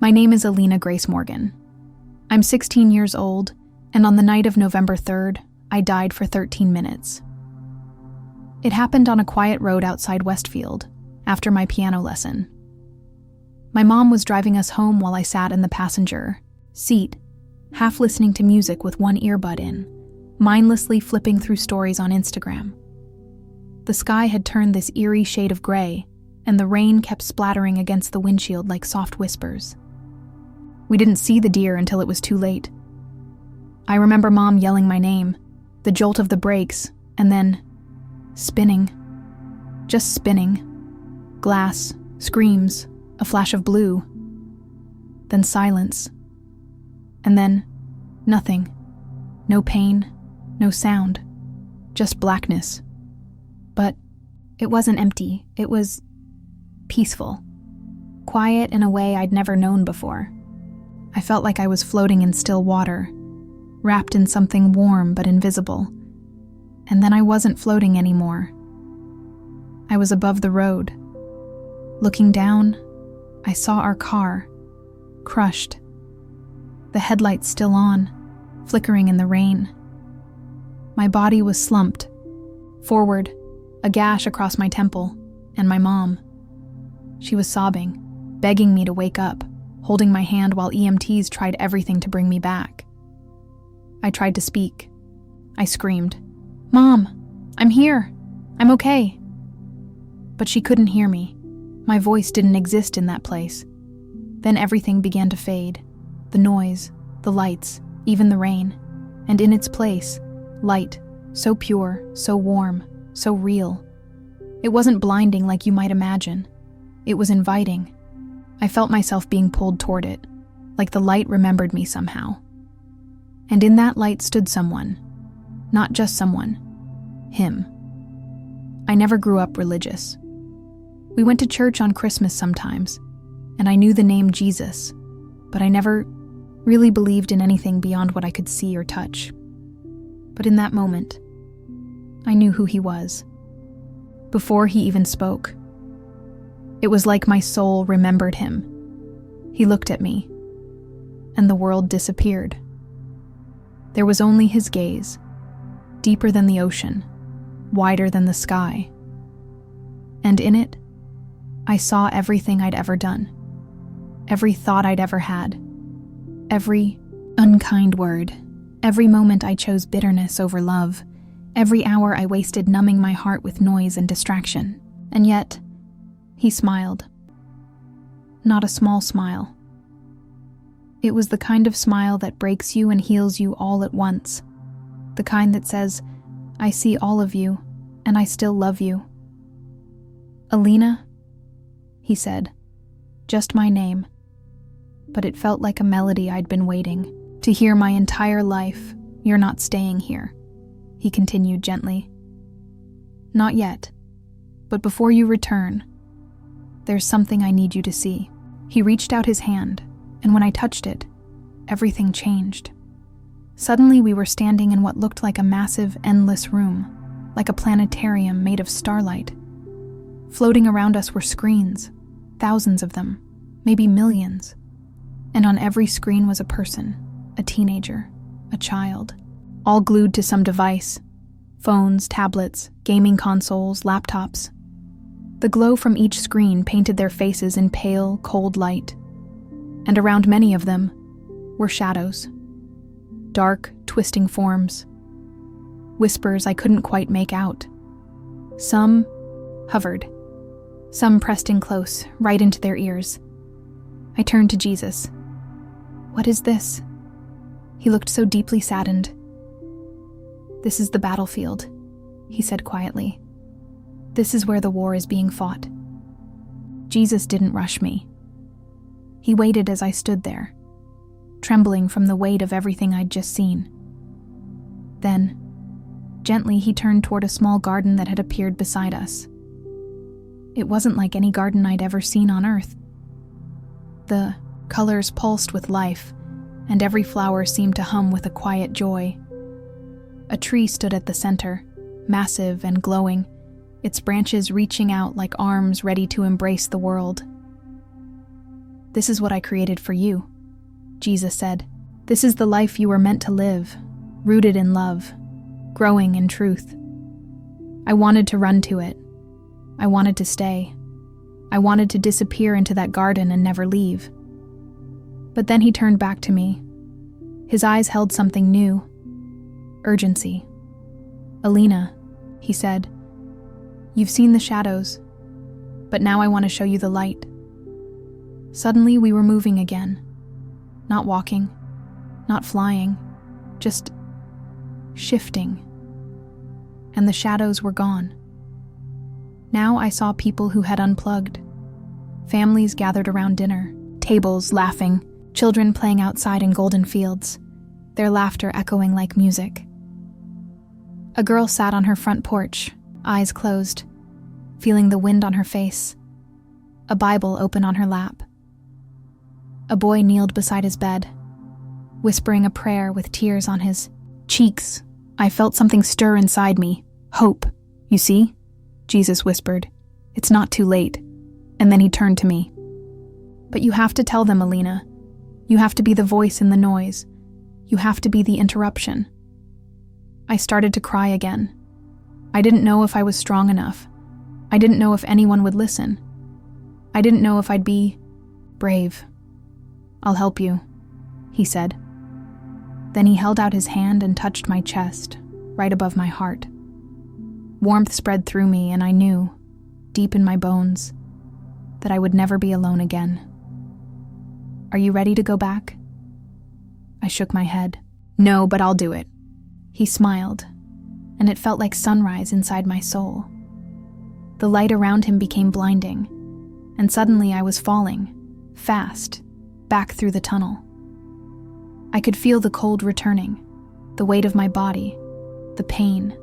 My name is Alina Grace Morgan. I'm 16 years old, and on the night of November 3rd, I died for 13 minutes. It happened on a quiet road outside Westfield, after my piano lesson. My mom was driving us home while I sat in the passenger seat, half listening to music with one earbud in, mindlessly flipping through stories on Instagram. The sky had turned this eerie shade of gray, and the rain kept splattering against the windshield like soft whispers. We didn't see the deer until it was too late. I remember Mom yelling my name, the jolt of the brakes, and then spinning. Just spinning. Glass, screams, a flash of blue. Then silence. And then nothing. No pain, no sound. Just blackness. But it wasn't empty. It was peaceful. Quiet in a way I'd never known before. I felt like I was floating in still water, wrapped in something warm but invisible. And then I wasn't floating anymore. I was above the road. Looking down, I saw our car, crushed. The headlights still on, flickering in the rain. My body was slumped, forward, a gash across my temple, and my mom. She was sobbing, begging me to wake up, holding my hand while EMTs tried everything to bring me back. I tried to speak. I screamed, "Mom, I'm here. I'm okay." But she couldn't hear me. My voice didn't exist in that place. Then everything began to fade. The noise, the lights, even the rain. And in its place, light, so pure, so warm, so real. It wasn't blinding like you might imagine. It was inviting. I felt myself being pulled toward it, like the light remembered me somehow. And in that light stood someone. Not just someone. Him. I never grew up religious. We went to church on Christmas sometimes, and I knew the name Jesus, but I never really believed in anything beyond what I could see or touch. But in that moment, I knew who he was. Before he even spoke. It was like my soul remembered him. He looked at me, and the world disappeared. There was only his gaze, deeper than the ocean, wider than the sky. And in it, I saw everything I'd ever done, every thought I'd ever had, every unkind word, every moment I chose bitterness over love, every hour I wasted numbing my heart with noise and distraction. And yet, he smiled. Not a small smile. It was the kind of smile that breaks you and heals you all at once. The kind that says, "I see all of you, and I still love you." "Alina," he said, just my name. But it felt like a melody I'd been waiting to hear my entire life. "You're not staying here," he continued gently. "Not yet, but before you return, there's something I need you to see." He reached out his hand, and when I touched it, everything changed. Suddenly we were standing in what looked like a massive, endless room, like a planetarium made of starlight. Floating around us were screens, thousands of them, maybe millions. And on every screen was a person, a teenager, a child, all glued to some device. Phones, tablets, gaming consoles, laptops. The glow from each screen painted their faces in pale, cold light. And around many of them were shadows. Dark, twisting forms. Whispers I couldn't quite make out. Some hovered. Some pressed in close, right into their ears. I turned to Jesus. "What is this?" He looked so deeply saddened. "This is the battlefield," he said quietly. "This is where the war is being fought." Jesus didn't rush me. He waited as I stood there, trembling from the weight of everything I'd just seen. Then, gently, he turned toward a small garden that had appeared beside us. It wasn't like any garden I'd ever seen on Earth. The colors pulsed with life, and every flower seemed to hum with a quiet joy. A tree stood at the center, massive and glowing, its branches reaching out like arms ready to embrace the world. "This is what I created for you," Jesus said. "This is the life you were meant to live, rooted in love, growing in truth." I wanted to run to it. I wanted to stay. I wanted to disappear into that garden and never leave. But then he turned back to me. His eyes held something new. Urgency. "Alina," he said, "you've seen the shadows, but now I want to show you the light." Suddenly we were moving again. Not walking, not flying, just shifting. And the shadows were gone. Now I saw people who had unplugged. Families gathered around dinner, tables laughing, children playing outside in golden fields, their laughter echoing like music. A girl sat on her front porch, eyes closed, feeling the wind on her face, a Bible open on her lap. A boy kneeled beside his bed, whispering a prayer with tears on his cheeks. I felt something stir inside me. Hope. "You see?" Jesus whispered. "It's not too late." And then he turned to me. "But you have to tell them, Alina. You have to be the voice in the noise. You have to be the interruption." I started to cry again. I didn't know if I was strong enough. I didn't know if anyone would listen. I didn't know if I'd be brave. "I'll help you," he said. Then he held out his hand and touched my chest, right above my heart. Warmth spread through me, and I knew, deep in my bones, that I would never be alone again. "Are you ready to go back?" I shook my head. "No, but I'll do it." He smiled, and it felt like sunrise inside my soul. The light around him became blinding, and suddenly I was falling, fast, back through the tunnel. I could feel the cold returning, the weight of my body, the pain,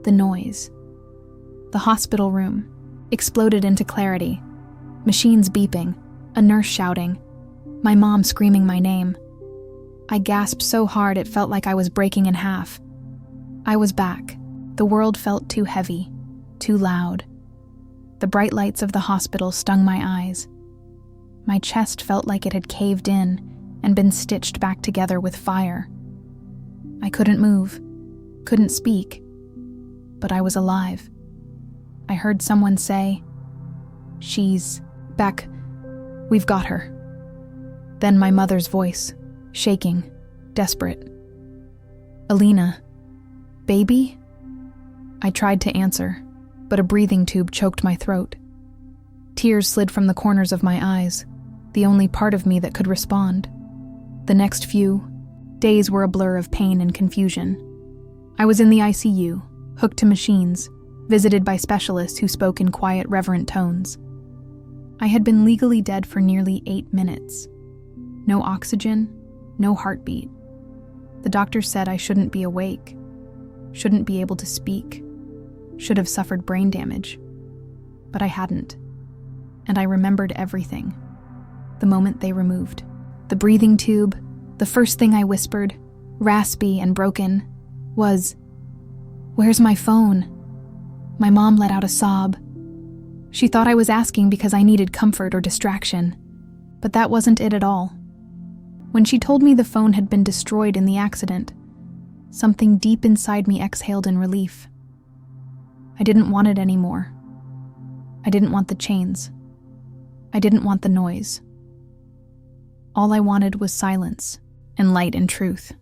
the noise. The hospital room exploded into clarity, machines beeping, a nurse shouting, my mom screaming my name. I gasped so hard it felt like I was breaking in half. I was back. The world felt too heavy, too loud. The bright lights of the hospital stung my eyes. My chest felt like it had caved in and been stitched back together with fire. I couldn't move, couldn't speak, but I was alive. I heard someone say, "She's back. We've got her." Then my mother's voice, shaking, desperate. "Alina, baby?" I tried to answer, but a breathing tube choked my throat. Tears slid from the corners of my eyes, the only part of me that could respond. The next few days were a blur of pain and confusion. I was in the ICU, hooked to machines, visited by specialists who spoke in quiet, reverent tones. I had been legally dead for nearly 8 minutes. No oxygen, no heartbeat. The doctor said I shouldn't be awake, shouldn't be able to speak, should have suffered brain damage. But I hadn't. And I remembered everything. The moment they removed the breathing tube, the first thing I whispered, raspy and broken, was, "Where's my phone?" My mom let out a sob. She thought I was asking because I needed comfort or distraction, but that wasn't it at all. When she told me the phone had been destroyed in the accident, something deep inside me exhaled in relief. I didn't want it anymore. I didn't want the chains. I didn't want the noise. All I wanted was silence and light and truth.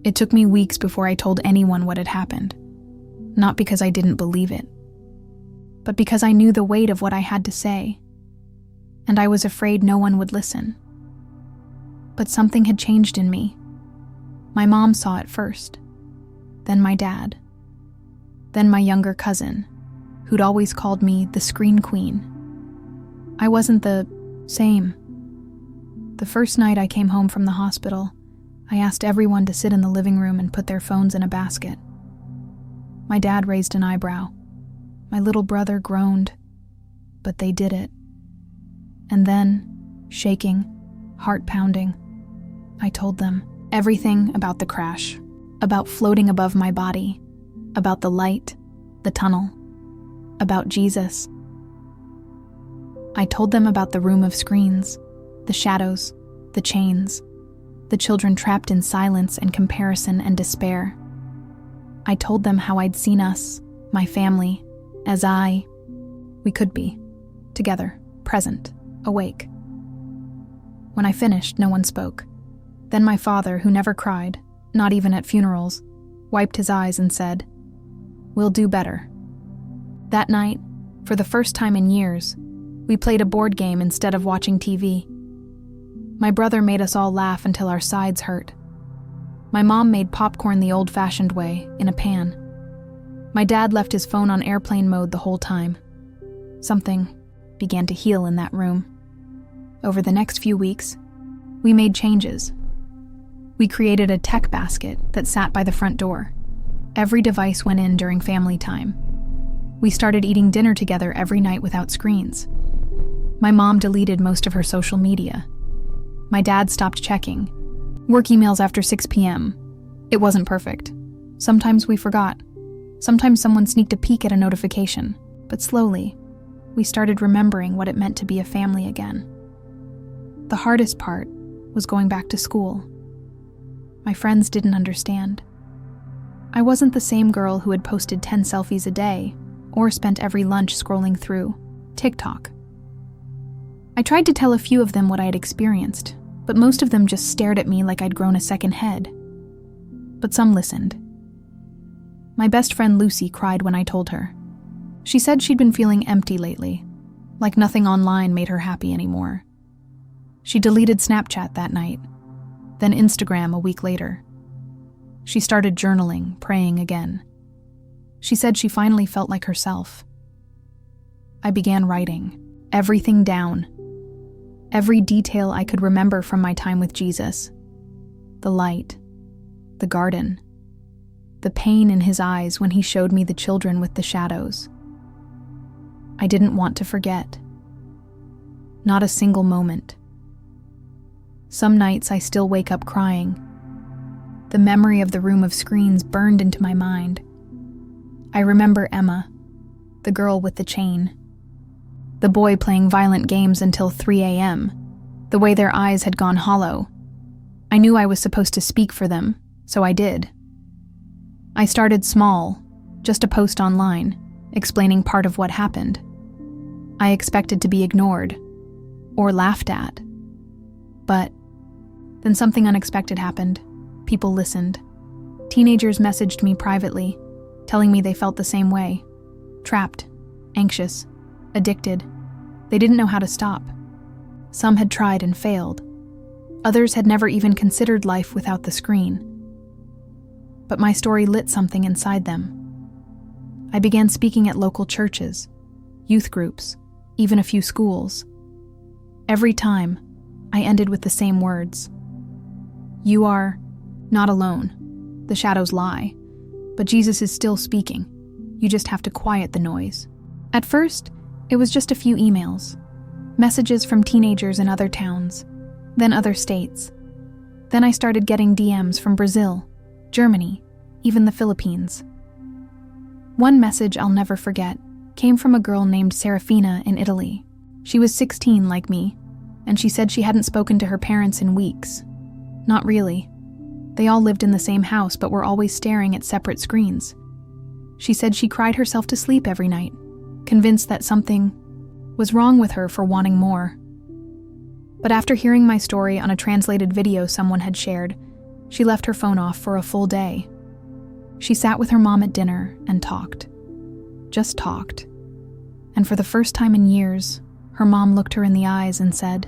It took me weeks before I told anyone what had happened, not because I didn't believe it, but because I knew the weight of what I had to say, and I was afraid no one would listen. But something had changed in me. My mom saw it first, then my dad, then my younger cousin, who'd always called me the screen queen. I wasn't the same. The first night I came home from the hospital, I asked everyone to sit in the living room and put their phones in a basket. My dad raised an eyebrow. My little brother groaned, but they did it. And then, shaking, heart pounding, I told them everything about the crash, about floating above my body, about the light, the tunnel, about Jesus. I told them about the room of screens, The shadows, the chains, the children trapped in silence and comparison and despair. I told them how I'd seen us, my family, as we could be, together, present, awake. When I finished, no one spoke. Then my father, who never cried, not even at funerals, wiped his eyes and said, "We'll do better." That night, for the first time in years, we played a board game instead of watching TV. My brother made us all laugh until our sides hurt. My mom made popcorn the old-fashioned way, in a pan. My dad left his phone on airplane mode the whole time. Something began to heal in that room. Over the next few weeks, we made changes. We created a tech basket that sat by the front door. Every device went in during family time. We started eating dinner together every night without screens. My mom deleted most of her social media. My dad stopped checking work emails after 6 p.m. It wasn't perfect. Sometimes we forgot. Sometimes someone sneaked a peek at a notification. But slowly, we started remembering what it meant to be a family again. The hardest part was going back to school. My friends didn't understand. I wasn't the same girl who had posted 10 selfies a day or spent every lunch scrolling through TikTok. I tried to tell a few of them what I had experienced, but most of them just stared at me like I'd grown a second head. But some listened. My best friend Lucy cried when I told her. She said she'd been feeling empty lately, like nothing online made her happy anymore. She deleted Snapchat that night, then Instagram a week later. She started journaling, praying again. She said she finally felt like herself. I began writing everything down. Every detail I could remember from my time with Jesus. The light, the garden, the pain in his eyes when he showed me the children with the shadows. I didn't want to forget. Not a single moment. Some nights I still wake up crying. The memory of the room of screens burned into my mind. I remember Emma, the girl with the chain. The boy playing violent games until 3 a.m., the way their eyes had gone hollow. I knew I was supposed to speak for them, so I did. I started small, just a post online, explaining part of what happened. I expected to be ignored, or laughed at. But then something unexpected happened. People listened. Teenagers messaged me privately, telling me they felt the same way. Trapped, anxious, addicted. They didn't know how to stop. Some had tried and failed. Others had never even considered life without the screen. But my story lit something inside them. I began speaking at local churches, youth groups, even a few schools. Every time, I ended with the same words. You are not alone. The shadows lie, but Jesus is still speaking. You just have to quiet the noise. At first, it was just a few emails, messages from teenagers in other towns, then other states. Then I started getting DMs from Brazil, Germany, even the Philippines. One message I'll never forget came from a girl named Serafina in Italy. She was 16 like me, and she said she hadn't spoken to her parents in weeks. Not really. They all lived in the same house but were always staring at separate screens. She said she cried herself to sleep every night, convinced that something was wrong with her for wanting more. But after hearing my story on a translated video someone had shared, she left her phone off for a full day. She sat with her mom at dinner and talked. Just talked. And for the first time in years, her mom looked her in the eyes and said,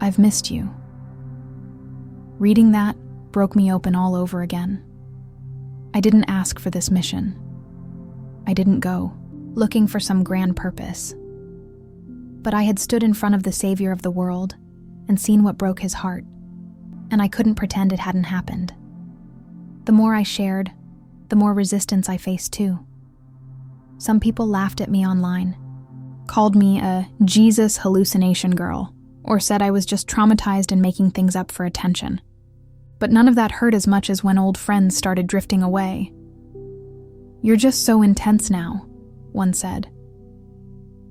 "I've missed you." Reading that broke me open all over again. I didn't ask for this mission. I didn't go looking for some grand purpose. But I had stood in front of the Savior of the world and seen what broke his heart, and I couldn't pretend it hadn't happened. The more I shared, the more resistance I faced too. Some people laughed at me online, called me a Jesus hallucination girl, or said I was just traumatized and making things up for attention. But none of that hurt as much as when old friends started drifting away. "You're just so intense now," one said.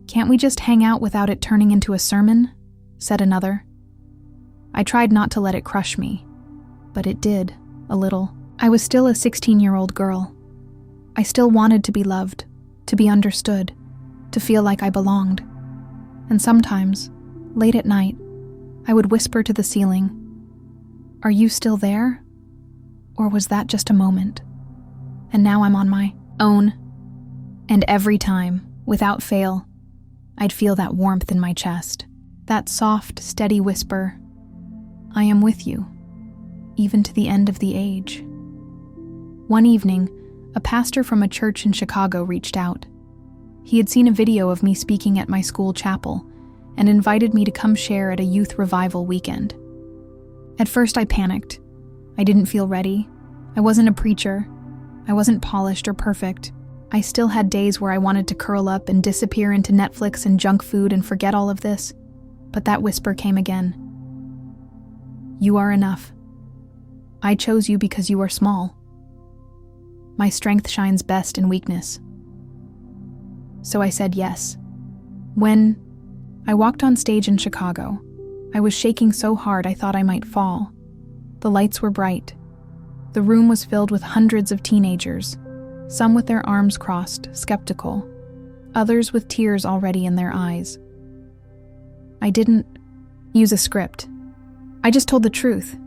"Can't we just hang out without it turning into a sermon?" said another. I tried not to let it crush me, but it did, a little. I was still a 16-year-old girl. I still wanted to be loved, to be understood, to feel like I belonged. And sometimes, late at night, I would whisper to the ceiling, "Are you still there? Or was that just a moment? And now I'm on my own." And every time, without fail, I'd feel that warmth in my chest, that soft, steady whisper, "I am with you, even to the end of the age." One evening, a pastor from a church in Chicago reached out. He had seen a video of me speaking at my school chapel and invited me to come share at a youth revival weekend. At first I panicked. I didn't feel ready. I wasn't a preacher. I wasn't polished or perfect. I still had days where I wanted to curl up and disappear into Netflix and junk food and forget all of this. But that whisper came again. "You are enough. I chose you because you are small. My strength shines best in weakness." So I said yes. When I walked on stage in Chicago, I was shaking so hard I thought I might fall. The lights were bright. The room was filled with hundreds of teenagers, some with their arms crossed, skeptical, others with tears already in their eyes. I didn't use a script. I just told the truth.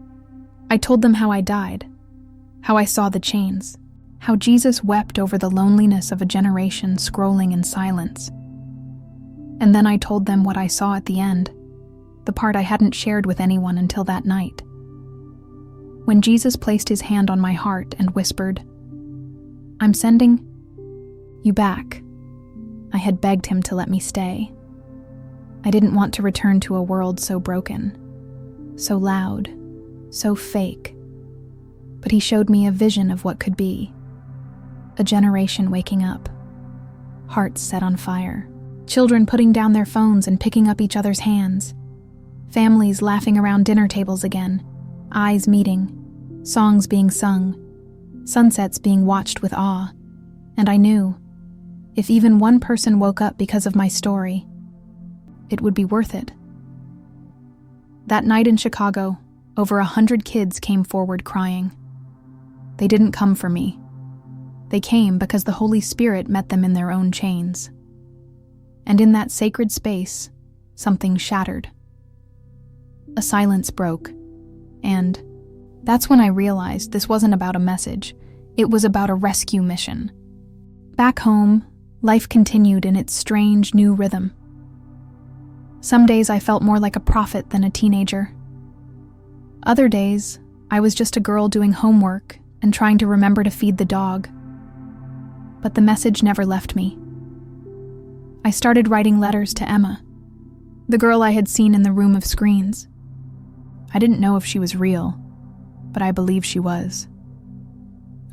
I told them how I died, how I saw the chains, how Jesus wept over the loneliness of a generation scrolling in silence. And then I told them what I saw at the end, the part I hadn't shared with anyone until that night. When Jesus placed his hand on my heart and whispered, "I'm sending you back," I had begged him to let me stay. I didn't want to return to a world so broken, so loud, so fake. But he showed me a vision of what could be. A generation waking up, hearts set on fire, children putting down their phones and picking up each other's hands, families laughing around dinner tables again, eyes meeting, songs being sung, sunsets being watched with awe. And I knew, if even one person woke up because of my story, it would be worth it. That night in Chicago, over 100 kids came forward crying. They didn't come for me. They came because the Holy Spirit met them in their own chains. And in that sacred space, something shattered. A silence broke, and that's when I realized this wasn't about a message. It was about a rescue mission. Back home, life continued in its strange new rhythm. Some days I felt more like a prophet than a teenager. Other days, I was just a girl doing homework and trying to remember to feed the dog. But the message never left me. I started writing letters to Emma, the girl I had seen in the room of screens. I didn't know if she was real, but I believed she was.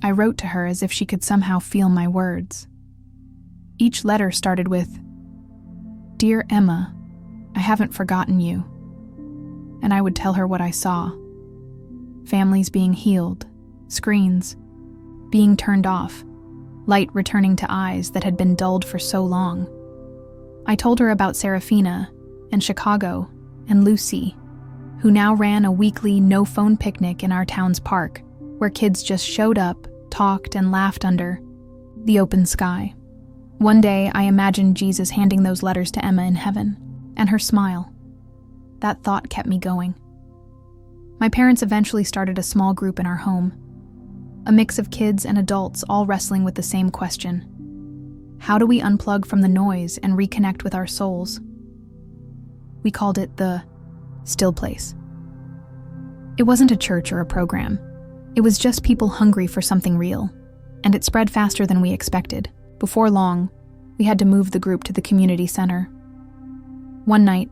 I wrote to her as if she could somehow feel my words. Each letter started with, "Dear Emma, I haven't forgotten you." And I would tell her what I saw. Families being healed, screens being turned off, light returning to eyes that had been dulled for so long. I told her about Serafina and Chicago and Lucy, who now ran a weekly no-phone picnic in our town's park, where kids just showed up, talked, and laughed under the open sky. One day, I imagined Jesus handing those letters to Emma in heaven, and her smile. That thought kept me going. My parents eventually started a small group in our home, a mix of kids and adults all wrestling with the same question. How do we unplug from the noise and reconnect with our souls? We called it the Still Place. It wasn't a church or a program. It was just people hungry for something real, and it spread faster than we expected. Before long, we had to move the group to the community center. One night,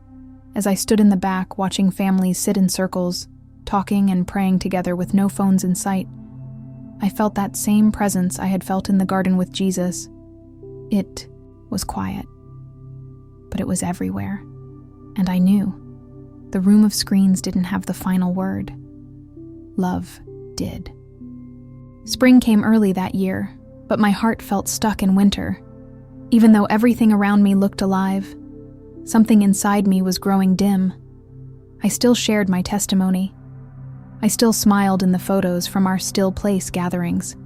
as I stood in the back watching families sit in circles, talking and praying together with no phones in sight, I felt that same presence I had felt in the garden with Jesus. It was quiet, but it was everywhere, and I knew. The room of screens didn't have the final word. Love did. Spring came early that year, but my heart felt stuck in winter. Even though everything around me looked alive, something inside me was growing dim. I still shared my testimony. I still smiled in the photos from our still place gatherings.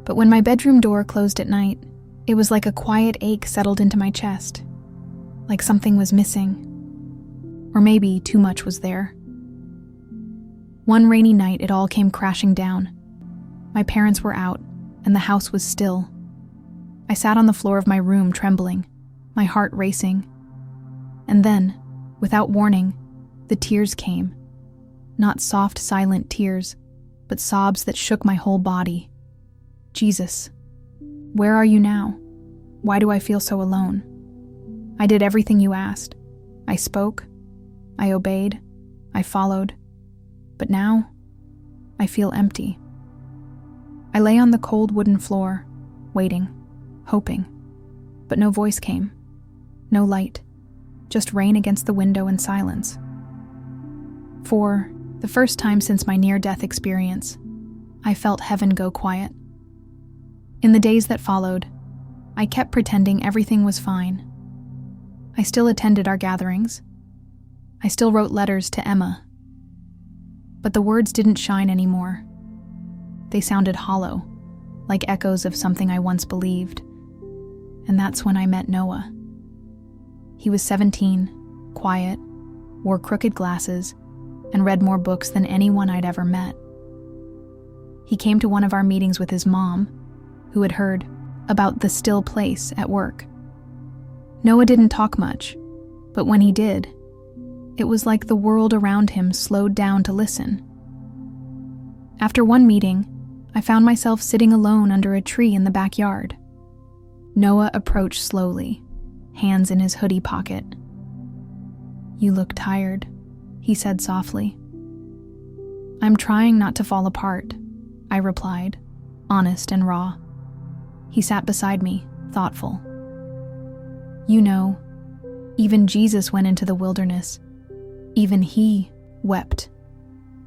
But when my bedroom door closed at night, it was like a quiet ache settled into my chest, like something was missing. Or maybe too much was there. One rainy night, it all came crashing down. My parents were out, and the house was still. I sat on the floor of my room trembling, my heart racing. And then, without warning, the tears came. Not soft, silent tears, but sobs that shook my whole body. Jesus, where are you now? Why do I feel so alone? I did everything you asked. I spoke. I obeyed. I followed. But now, I feel empty. I lay on the cold wooden floor, waiting, hoping. But no voice came. No light. Just rain against the window and silence. For the first time since my near-death experience, I felt heaven go quiet. In the days that followed, I kept pretending everything was fine. I still attended our gatherings. I still wrote letters to Emma. But the words didn't shine anymore. They sounded hollow, like echoes of something I once believed. And that's when I met Noah. He was 17, quiet, wore crooked glasses, and read more books than anyone I'd ever met. He came to one of our meetings with his mom, who had heard about the still place at work. Noah didn't talk much, but when he did, it was like the world around him slowed down to listen. After one meeting, I found myself sitting alone under a tree in the backyard. Noah approached slowly, hands in his hoodie pocket. "You look tired," he said softly. "I'm trying not to fall apart," I replied, honest and raw. He sat beside me, thoughtful. "You know, even Jesus went into the wilderness. Even he wept.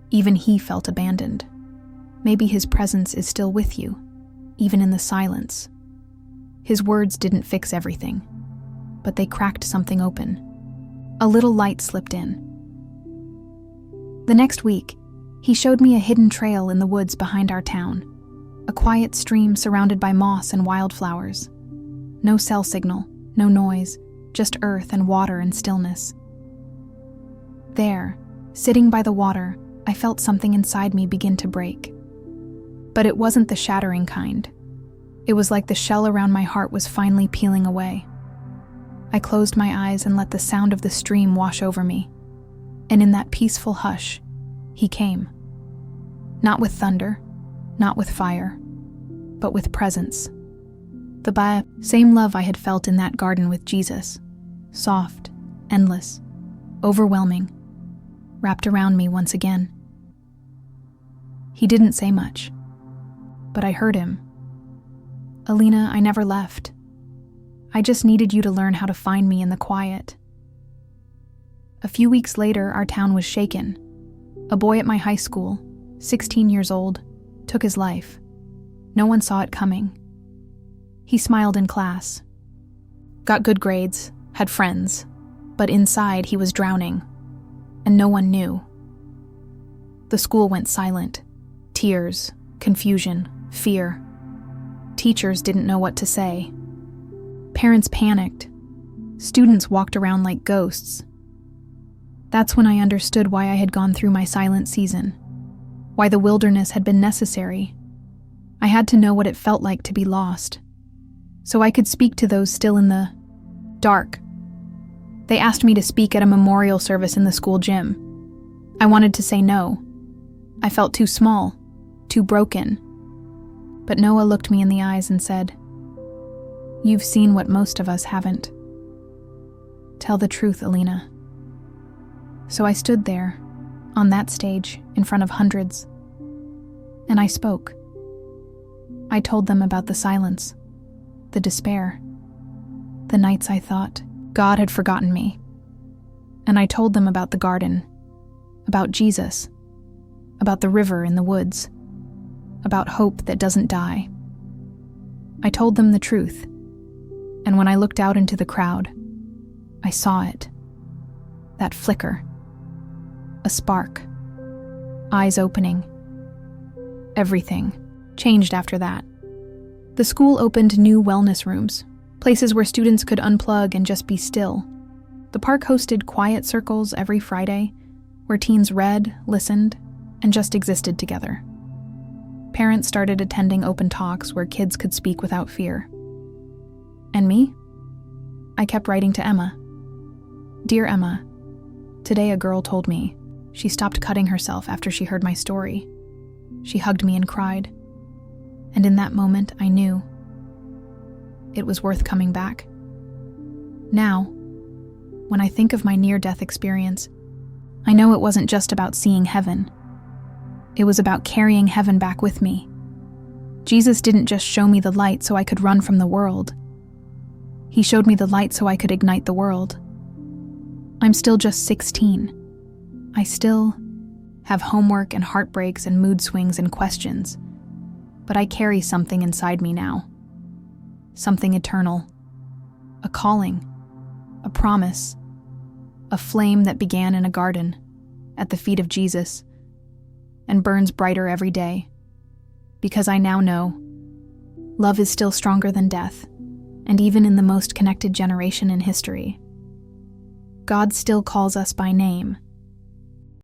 Even he felt abandoned. Maybe his presence is still with you, even in the silence." His words didn't fix everything, but they cracked something open. A little light slipped in. The next week, he showed me a hidden trail in the woods behind our town, a quiet stream surrounded by moss and wildflowers. No cell signal, no noise, just earth and water and stillness. There, sitting by the water, I felt something inside me begin to break. But it wasn't the shattering kind. It was like the shell around my heart was finally peeling away. I closed my eyes and let the sound of the stream wash over me. And in that peaceful hush, he came. Not with thunder, not with fire, but with presence. The same love I had felt in that garden with Jesus. Soft, endless, overwhelming, wrapped around me once again. He didn't say much, but I heard him. "Alina, I never left. I just needed you to learn how to find me in the quiet." A few weeks later, our town was shaken. A boy at my high school, 16 years old, took his life. No one saw it coming. He smiled in class, got good grades, had friends, but inside he was drowning, and no one knew. The school went silent. Tears, confusion, fear. Teachers didn't know what to say. Parents panicked. Students walked around like ghosts. That's when I understood why I had gone through my silent season, why the wilderness had been necessary. I had to know what it felt like to be lost, so I could speak to those still in the dark. They asked me to speak at a memorial service in the school gym. I wanted to say no. I felt too small, too broken. But Noah looked me in the eyes and said, "You've seen what most of us haven't. Tell the truth, Alina." So I stood there, on that stage, in front of hundreds, and I spoke. I told them about the silence, the despair, the nights I thought God had forgotten me. And I told them about the garden, about Jesus, about the river in the woods, about hope that doesn't die. I told them the truth, and when I looked out into the crowd, I saw it, that flicker, A spark. Eyes opening. Everything changed after that. The school opened new wellness rooms, places where students could unplug and just be still. The park hosted quiet circles every Friday, where teens read, listened, and just existed together. Parents started attending open talks where kids could speak without fear. And me? I kept writing to Emma. Dear Emma, today a girl told me she stopped cutting herself after she heard my story. She hugged me and cried. And in that moment, I knew it was worth coming back. Now, when I think of my near-death experience, I know it wasn't just about seeing heaven. It was about carrying heaven back with me. Jesus didn't just show me the light so I could run from the world. He showed me the light so I could ignite the world. I'm still just 16. I still have homework and heartbreaks and mood swings and questions, but I carry something inside me now. Something eternal. A calling. A promise. A flame that began in a garden, at the feet of Jesus, and burns brighter every day. Because I now know love is still stronger than death, and even in the most connected generation in history, God still calls us by name.